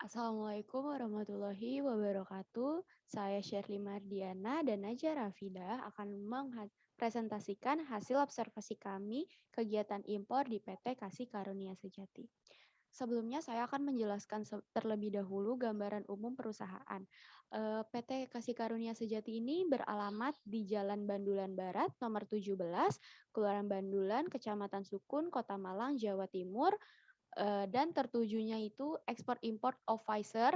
Assalamualaikum warahmatullahi wabarakatuh. Saya Sherly Mardiana dan Najwa Rafida akan mempresentasikan hasil observasi kami kegiatan impor di PT Kasih Karunia Sejati. Sebelumnya saya akan menjelaskan terlebih dahulu gambaran umum perusahaan. PT Kasih Karunia Sejati ini beralamat di Jalan Bandulan Barat nomor 17, Kelurahan Bandulan, Kecamatan Sukun, Kota Malang, Jawa Timur, dan tertujunya itu ekspor import of Pfizer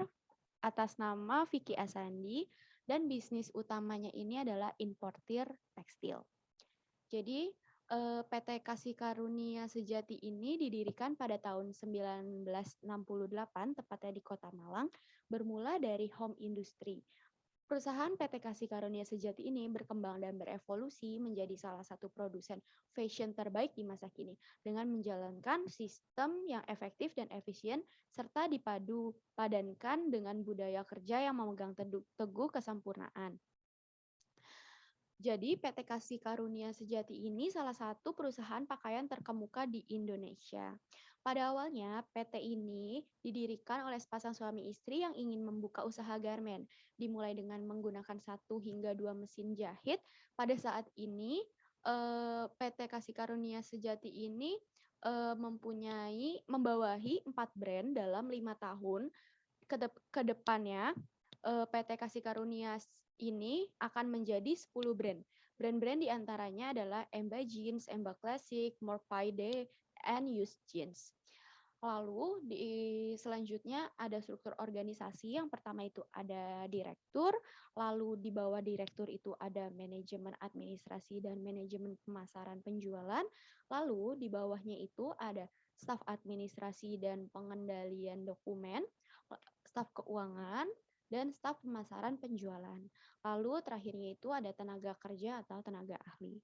atas nama Vicky Asandi, dan bisnis utamanya ini adalah importir tekstil. Jadi PT Kasih Karunia Sejati ini didirikan pada tahun 1968, tepatnya di Kota Malang, bermula dari home industry. Perusahaan PT Kasih Karunia Sejati ini berkembang dan berevolusi menjadi salah satu produsen fashion terbaik di masa kini dengan menjalankan sistem yang efektif dan efisien serta dipadu padankan dengan budaya kerja yang memegang teguh kesempurnaan. Jadi PT Kasih Karunia Sejati ini salah satu perusahaan pakaian terkemuka di Indonesia. Pada awalnya, PT ini didirikan oleh sepasang suami istri yang ingin membuka usaha garmen. Dimulai dengan menggunakan 1 hingga 2 mesin jahit. Pada saat ini, PT Kasih Karunia Sejati ini membawahi 4 brand dalam 5 tahun ke depannya. PT Kasih Karunia ini akan menjadi 10 brand. Brand-brand diantaranya adalah Emba Jeans, Emba Classic, More Friday, and Used Jeans. Lalu selanjutnya ada struktur organisasi. Yang pertama itu ada direktur, lalu di bawah direktur itu ada manajemen administrasi dan manajemen pemasaran penjualan, lalu di bawahnya itu ada staf administrasi dan pengendalian dokumen, staf keuangan, dan staf pemasaran penjualan. Lalu terakhirnya itu ada tenaga kerja atau tenaga ahli.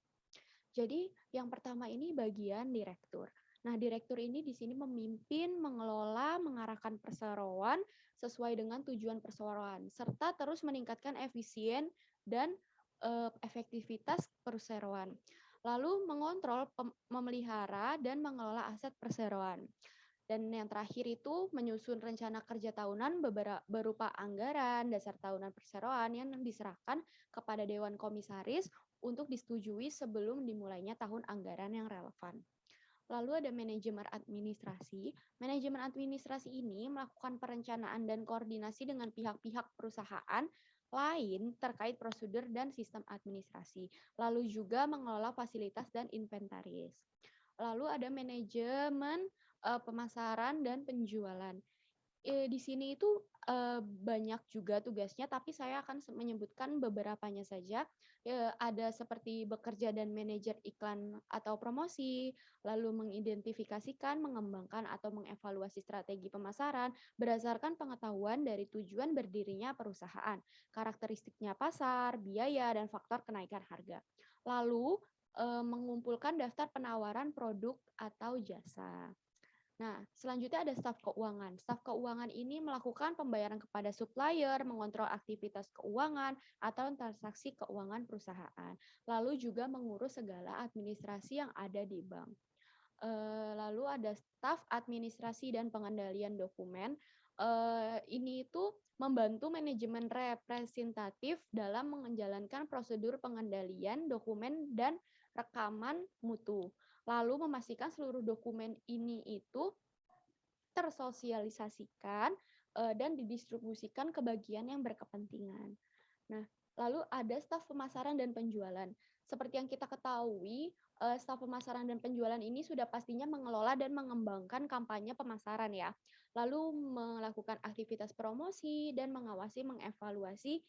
Jadi yang pertama ini bagian direktur. Nah, direktur ini di sini memimpin, mengelola, mengarahkan perseroan sesuai dengan tujuan perseroan, serta terus meningkatkan efisien dan efektivitas perseroan. Lalu mengontrol, memelihara, dan mengelola aset perseroan. Dan yang terakhir itu menyusun rencana kerja tahunan berupa anggaran, dasar tahunan perseroan yang diserahkan kepada Dewan Komisaris untuk disetujui sebelum dimulainya tahun anggaran yang relevan. Lalu ada manajemen administrasi. Manajemen administrasi ini melakukan perencanaan dan koordinasi dengan pihak-pihak perusahaan lain terkait prosedur dan sistem administrasi. Lalu juga mengelola fasilitas dan inventaris. Lalu ada manajemen pemasaran dan penjualan. Di sini itu banyak juga tugasnya, tapi saya akan menyebutkan beberapanya saja. Ada seperti bekerja dan manajer iklan atau promosi, lalu mengidentifikasikan, mengembangkan, atau mengevaluasi strategi pemasaran berdasarkan pengetahuan dari tujuan berdirinya perusahaan, karakteristiknya pasar, biaya, dan faktor kenaikan harga. Lalu mengumpulkan daftar penawaran produk atau jasa. Nah, selanjutnya ada staf keuangan. Staf keuangan ini melakukan pembayaran kepada supplier, mengontrol aktivitas keuangan atau transaksi keuangan perusahaan. Lalu juga mengurus segala administrasi yang ada di bank. Lalu ada staf administrasi dan pengendalian dokumen. Ini itu membantu manajemen representatif dalam menjalankan prosedur pengendalian dokumen dan rekaman mutu. Lalu memastikan seluruh dokumen ini itu tersosialisasikan dan didistribusikan ke bagian yang berkepentingan. Nah, lalu ada staf pemasaran dan penjualan. Seperti yang kita ketahui, staf pemasaran dan penjualan ini sudah pastinya mengelola dan mengembangkan kampanye pemasaran ya. Lalu melakukan aktivitas promosi dan mengawasi, mengevaluasi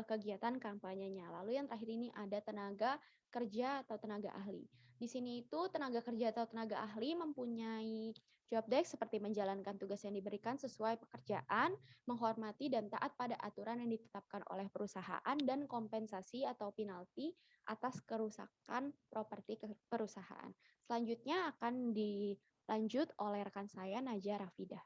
kegiatan kampanyenya. Lalu yang terakhir ini ada tenaga kerja atau tenaga ahli. Di sini itu tenaga kerja atau tenaga ahli mempunyai job desk seperti menjalankan tugas yang diberikan sesuai pekerjaan, menghormati dan taat pada aturan yang ditetapkan oleh perusahaan, dan kompensasi atau penalti atas kerusakan properti perusahaan. Selanjutnya akan dilanjut oleh rekan saya, Najwa Rafida.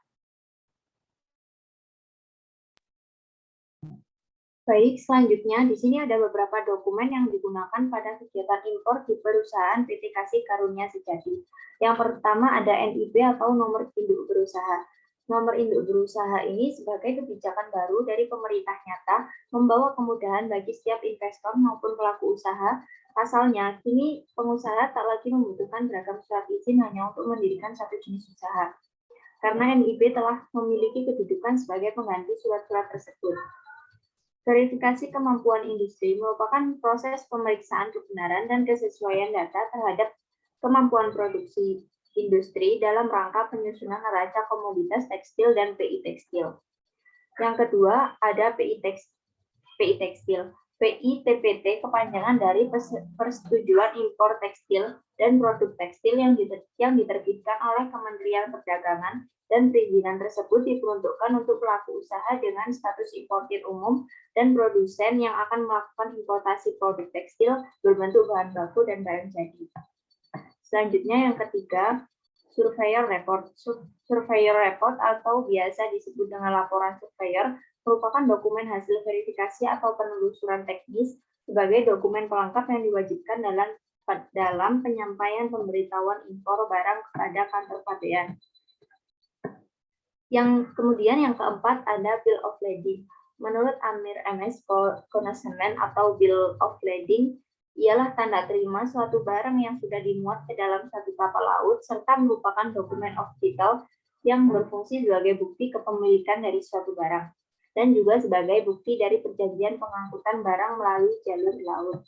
Baik, selanjutnya di sini ada beberapa dokumen yang digunakan pada kegiatan impor di perusahaan PT Kasih Karunia Sejati. Yang pertama ada NIB atau nomor induk berusaha. Nomor induk berusaha ini sebagai kebijakan baru dari pemerintah nyata membawa kemudahan bagi setiap investor maupun pelaku usaha. Pasalnya, kini pengusaha tak lagi membutuhkan beragam surat izin hanya untuk mendirikan satu jenis usaha, karena MIB telah memiliki kedudukan sebagai pengganti surat-surat tersebut. Verifikasi kemampuan industri merupakan proses pemeriksaan kebenaran dan kesesuaian data terhadap kemampuan produksi industri dalam rangka penyusunan neraca komoditas tekstil dan PI tekstil. Yang kedua ada PI tekstil. PI TPT kepanjangan dari Persetujuan Impor Tekstil dan Produk Tekstil yang diterbitkan oleh Kementerian Perdagangan, dan perizinan tersebut diperuntukkan untuk pelaku usaha dengan status importir umum dan produsen yang akan melakukan importasi produk tekstil berbentuk bahan baku dan barang jadi. Selanjutnya yang ketiga, surveyor report. Surveyor report atau biasa disebut dengan laporan surveyor merupakan dokumen hasil verifikasi atau penelusuran teknis sebagai dokumen pelengkap yang diwajibkan dalam penyampaian pemberitahuan impor barang kepada kantor pabean. Yang keempat ada Bill of Lading. Menurut Amir MS Konasemen atau Bill of Lading ialah tanda terima suatu barang yang sudah dimuat ke dalam satu kapal laut serta merupakan dokumen of title yang berfungsi sebagai bukti kepemilikan dari suatu barang dan juga sebagai bukti dari perjanjian pengangkutan barang melalui jalur laut.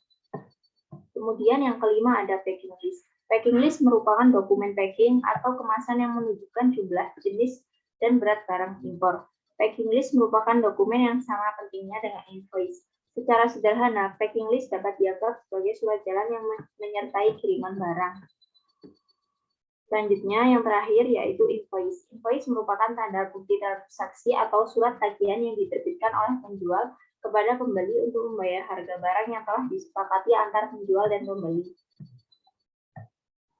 Kemudian yang kelima ada packing list. Packing list merupakan dokumen packing atau kemasan yang menunjukkan jumlah, jenis, dan berat barang impor. Packing list merupakan dokumen yang sama pentingnya dengan invoice. Secara sederhana, packing list dapat dianggap sebagai surat jalan yang menyertai kiriman barang. Selanjutnya, yang terakhir yaitu invoice. Invoice merupakan tanda bukti transaksi atau surat tagihan yang diterbitkan oleh penjual kepada pembeli untuk membayar harga barang yang telah disepakati antar penjual dan pembeli.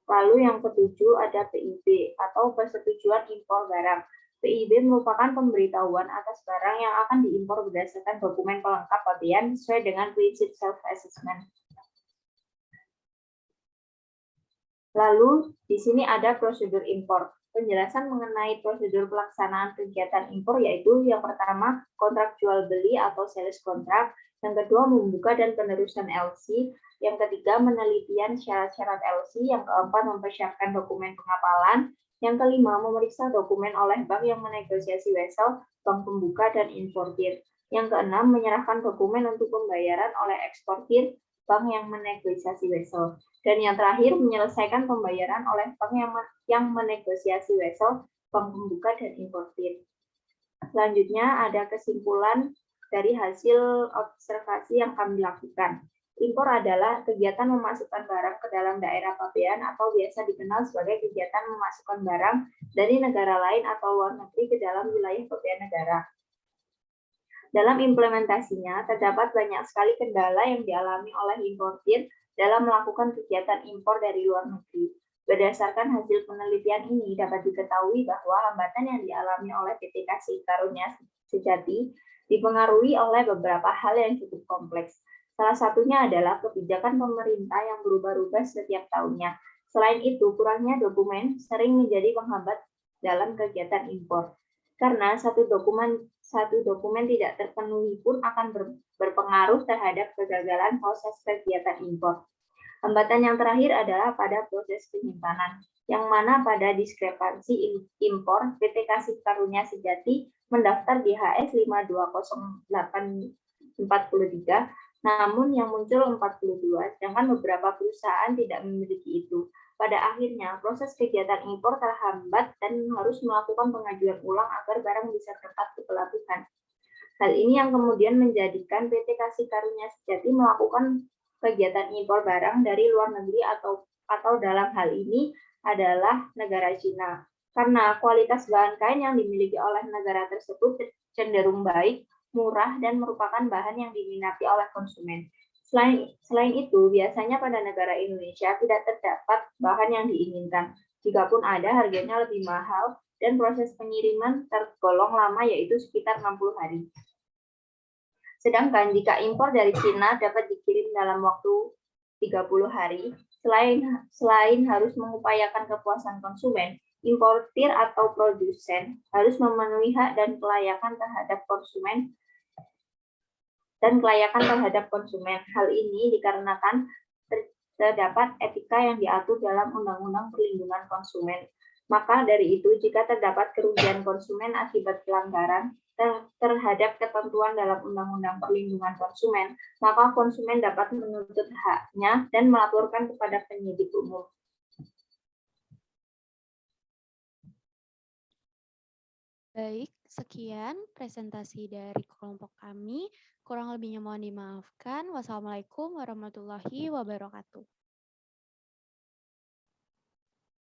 Lalu yang ketujuh ada PIB atau persetujuan impor barang. PIB merupakan pemberitahuan atas barang yang akan diimpor berdasarkan dokumen pelengkap pabean sesuai dengan prinsip self-assessment. Lalu, di sini ada prosedur impor. Penjelasan mengenai prosedur pelaksanaan kegiatan impor yaitu yang pertama, kontrak jual beli atau sales kontrak, yang kedua, membuka dan penerusan LC, yang ketiga, penelitian syarat-syarat LC, yang keempat, mempersiapkan dokumen pengapalan, yang kelima, memeriksa dokumen oleh bank yang menegosiasi wesel, bank pembuka, dan importir. Yang keenam, menyerahkan dokumen untuk pembayaran oleh eksportir, bank yang menegosiasi wesel. Dan yang terakhir, menyelesaikan pembayaran oleh bank yang menegosiasi wesel, bank pembuka, dan importir. Selanjutnya ada kesimpulan dari hasil observasi yang kami lakukan. Impor adalah kegiatan memasukkan barang ke dalam daerah pabean atau biasa dikenal sebagai kegiatan memasukkan barang dari negara lain atau luar negeri ke dalam wilayah pabean negara. Dalam implementasinya, terdapat banyak sekali kendala yang dialami oleh importir dalam melakukan kegiatan impor dari luar negeri. Berdasarkan hasil penelitian ini, dapat diketahui bahwa hambatan yang dialami oleh PT Kasih Karunia Sejati dipengaruhi oleh beberapa hal yang cukup kompleks. Salah satunya adalah kebijakan pemerintah yang berubah-ubah setiap tahunnya. Selain itu, kurangnya dokumen sering menjadi penghambat dalam kegiatan impor. Karena satu dokumen tidak terpenuhi pun akan berpengaruh terhadap kegagalan proses kegiatan impor. Hambatan yang terakhir adalah pada proses penyimpanan, yang mana pada diskrepansi impor, PT Kasih Karunia Sejati mendaftar di HS 520843, namun yang muncul 42, sedangkan beberapa perusahaan tidak memiliki itu. Pada akhirnya, proses kegiatan impor terhambat dan harus melakukan pengajuan ulang agar barang bisa tepat ke pelabuhan. Hal ini yang kemudian menjadikan PT Kasih Karunia Sejati melakukan kegiatan impor barang dari luar negeri atau dalam hal ini adalah negara Cina. Karena kualitas bahan kain yang dimiliki oleh negara tersebut cenderung baik, murah, dan merupakan bahan yang diminati oleh konsumen. Selain itu, biasanya pada negara Indonesia tidak terdapat bahan yang diinginkan. Jikapun ada, harganya lebih mahal dan proses pengiriman tergolong lama, yaitu sekitar 60 hari. Sedangkan jika impor dari Cina dapat dikirim dalam waktu 30 hari, selain harus mengupayakan kepuasan konsumen, importir atau produsen harus memenuhi hak dan kelayakan terhadap konsumen Hal ini dikarenakan terdapat etika yang diatur dalam Undang-Undang Perlindungan Konsumen. Maka dari itu, jika terdapat kerugian konsumen akibat pelanggaran terhadap ketentuan dalam Undang-Undang Perlindungan Konsumen, maka konsumen dapat menuntut haknya dan melaporkan kepada penyidik umum. Baik, sekian presentasi dari kelompok kami. Kurang lebihnya mohon dimaafkan. Wassalamualaikum warahmatullahi wabarakatuh.